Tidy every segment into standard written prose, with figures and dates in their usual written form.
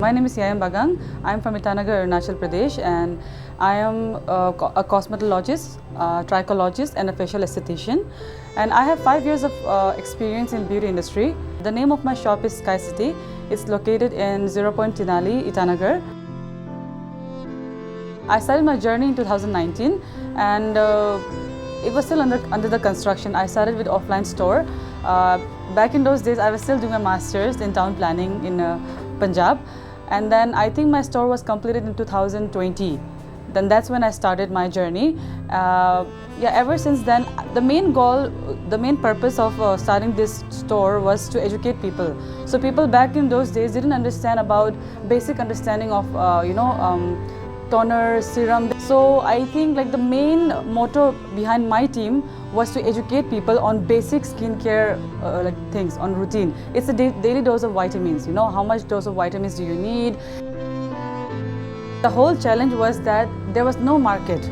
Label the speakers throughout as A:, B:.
A: My name is Yayam Bagang. I am from Itanagar, Arunachal Pradesh, and I am a cosmetologist, trichologist, and a facial esthetician. And I have 5 years of experience in beauty industry. The name of my shop is Sky City. It's located in 0 Point Tinali, Itanagar. I started my journey in 2019, and it was still under the construction. I started with offline store. Back in those days, I was still doing a master's in town planning in Punjab, and then I think my store was completed in 2020. Then that's when I started my journey. Ever since then, the main goal, the main purpose of starting this store was to educate people. So people back in those days didn't understand about basic understanding of toner, serum. So I think like the main motto behind my team was to educate people on basic skincare like things, on routine. It's a daily dose of vitamins. You know, how much dose of vitamins do you need? The whole challenge was that there was no market.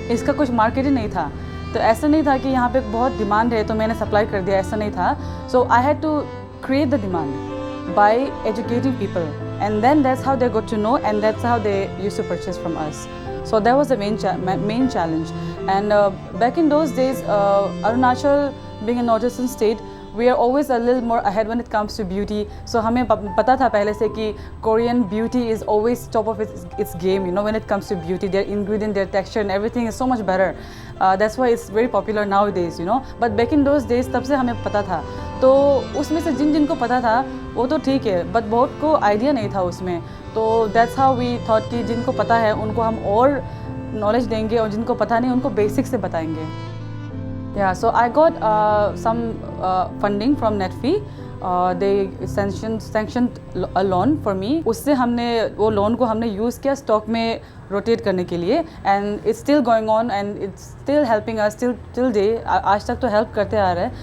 A: इसका कुछ market ही नहीं था. तो ऐसा नहीं था कि यहाँ पे बहुत demand है तो मैंने supply कर दिया, ऐसा नहीं था. So I had to create the demand by educating people. And then that's how they got to know, and that's how they used to purchase from us. So that was the main challenge. And back in those days, Arunachal being a northeastern state, we are always a little more ahead when it comes to beauty. So हमें पता था पहले से कि Korean beauty is always top of its game. You know, when it comes to beauty, their ingredient, their texture, and everything is so much better. That's why it's very popular nowadays. You know, but back in those days, तब से हमें पता था. तो उसमें से जिनको पता था वो तो ठीक है, बट बहुत को आइडिया नहीं था उसमें. तो दैट्स हाउ वी थॉट कि जिनको पता है उनको हम और नॉलेज देंगे और जिनको पता नहीं उनको बेसिक से बताएंगे. So I got some funding from Netfee. They sanctioned a loan for me. उससे हमने वो लोन को हमने यूज़ किया स्टॉक में रोटेट करने के लिए, and it's still going on and it's still helping us till day. आज तक तो हेल्प करते आ रहे हैं.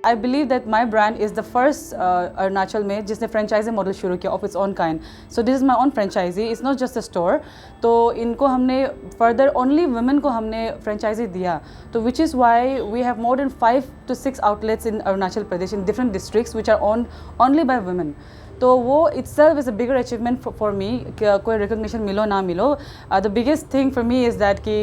A: I believe that my brand is the first Arunachal में जिसने franchisee model शुरू किया of its own kind. So this is my own franchisee. It's not just a store. तो इनको हमने further only women को हमने franchisee दिया. तो which is why we have more than 5 to 6 outlets in Arunachal Pradesh in different districts which are owned only by women. तो वो itself is a bigger achievement for me कि कोई recognition मिलो ना मिलो. The biggest thing for me is that कि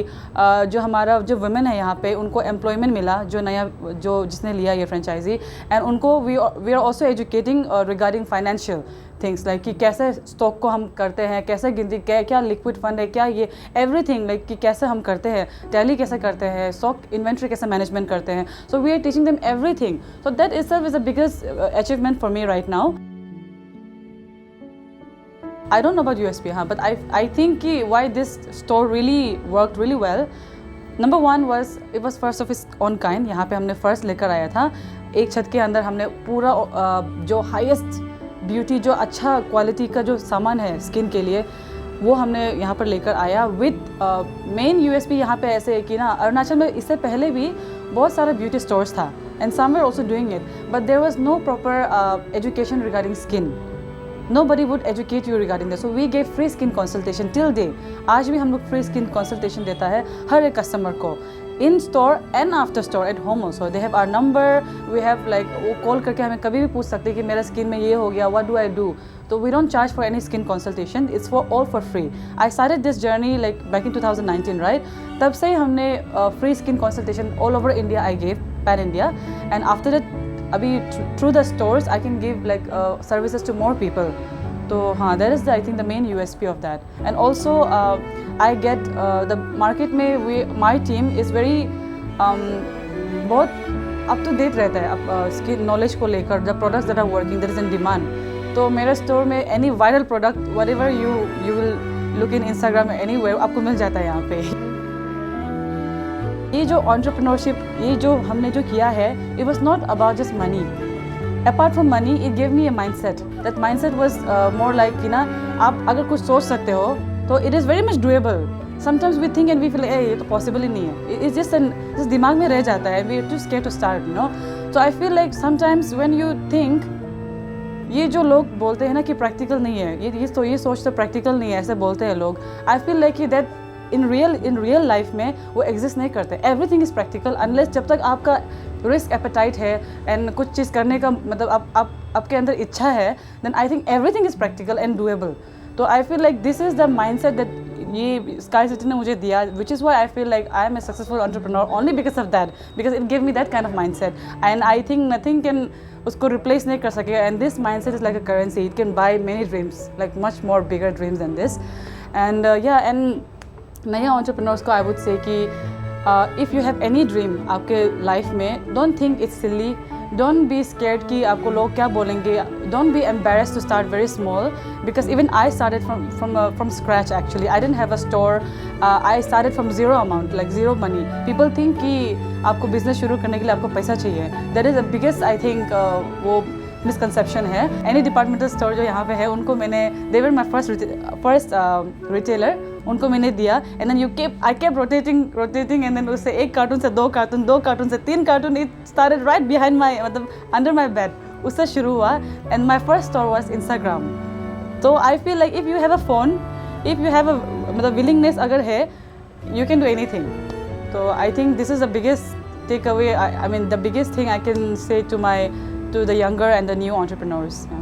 A: जो हमारा जो women है यहाँ पे उनको employment मिला जो नया जो जिसने लिया ये franchisee, and उनको we are also educating regarding financial things like कि कैसे stock को हम करते हैं, कैसे गिनती क्या liquid fund है, क्या ये everything like कि कैसे हम करते हैं, tally कैसे करते हैं, stock inventory कैसे management करते हैं. So we are teaching them everything. So that itself is the biggest achievement for me right now. I don't know about USP, but I think why this store really worked really well. Number one was it was first of its own kind. यहाँ पे हमने first लेकर आया था. एक छत के अंदर हमने पूरा जो highest beauty जो अच्छा quality का जो सामान है skin के लिए वो हमने यहाँ पर लेकर आया. With main USP यहाँ पे ऐसे है कि ना अरुणाचल में इससे पहले भी बहुत सारा beauty stores था, and some were also doing it, but there was no proper education regarding skin. Nobody would educate you regarding this. So we gave free skin consultation till day. आज भी हम लोग free skin consultation देता है हर एक customer को, in store and after store at home also. They have our number. We have like वो call करके हमें कभी भी पूछ सकते हैं कि मेरा skin में ये हो गया, what do I do? So we don't charge for any skin consultation. It's all for free. I started this journey like back in 2019, right? तब से ही हमने free skin consultation all over India I gave, pan India, and after that अभी through the stores I can give like services to more people. तो हाँ, that is I think the main USP of that. And also I get the market में my team is very बहुत up to date रहता है skin knowledge को लेकर. The products that are working, there is in demand. तो मेरे store में any viral product whatever you will look in Instagram anywhere आपको मिल जाता है यहाँ पे. ये जो entrepreneurship, ये जो हमने जो किया है, it was not about just money. Apart from money, it gave me a mindset. That mindset was more like कि ना आप अगर कुछ सोच सकते हो तो it is very much doable. Sometimes we think and we feel ये तो possible ही नहीं है. It's just दिमाग में रह जाता है. We are too scared to start, you know. So I feel like sometimes when you think ये जो लोग बोलते हैं ना कि practical नहीं है, ये सोचते practical नहीं है, ऐसे बोलते हैं लोग. I feel like that in real life में वो exist नहीं करते. Everything is practical unless जब तक आपका रिस्क एपेटाइट है एंड कुछ चीज़ करने का मतलब आपके अंदर इच्छा है, then I think everything is practical and doable. तो I feel like this is the mindset that ये स्काई सिटी ने मुझे दिया, which is why I feel like I am a successful entrepreneur only because of that, because it give me that kind of mindset and I think nothing can उसको replace नहीं कर सकेगा. And this mindset is like a currency, it can by many dreams, like much more bigger dreams than this. And yeah and नए entrepreneurs को I would say कि if you have any dream आपके life में, don't think it's silly, don't be scared कि आपको लोग क्या बोलेंगे, don't be embarrassed to start very small, because even I started from scratch actually. I didn't have a store, I started from zero amount, like zero money. People think कि आपको business शुरू करने के लिए आपको पैसा चाहिए. That is the biggest I think वो मिसकंसेप्शन है. एनी डिपार्टमेंटल स्टोर जो यहाँ पे है उनको मैंने, दे वर माई फर्स्ट रिटेलर, उनको मैंने दिया. And then I kept rotating and then उससे 1 कार्टून से 2 कार्टून, 2 कार्टून से 3 cartoon, it started right behind my, मतलब अंडर माई बेड, उससे शुरू हुआ. And my first store was Instagram. तो I feel like if you have a phone, if you have a मतलब willingness अगर है, you can do any thing. तो I think this is the biggest take away, I mean the biggest thing I can say to the younger and the new entrepreneurs. Yeah.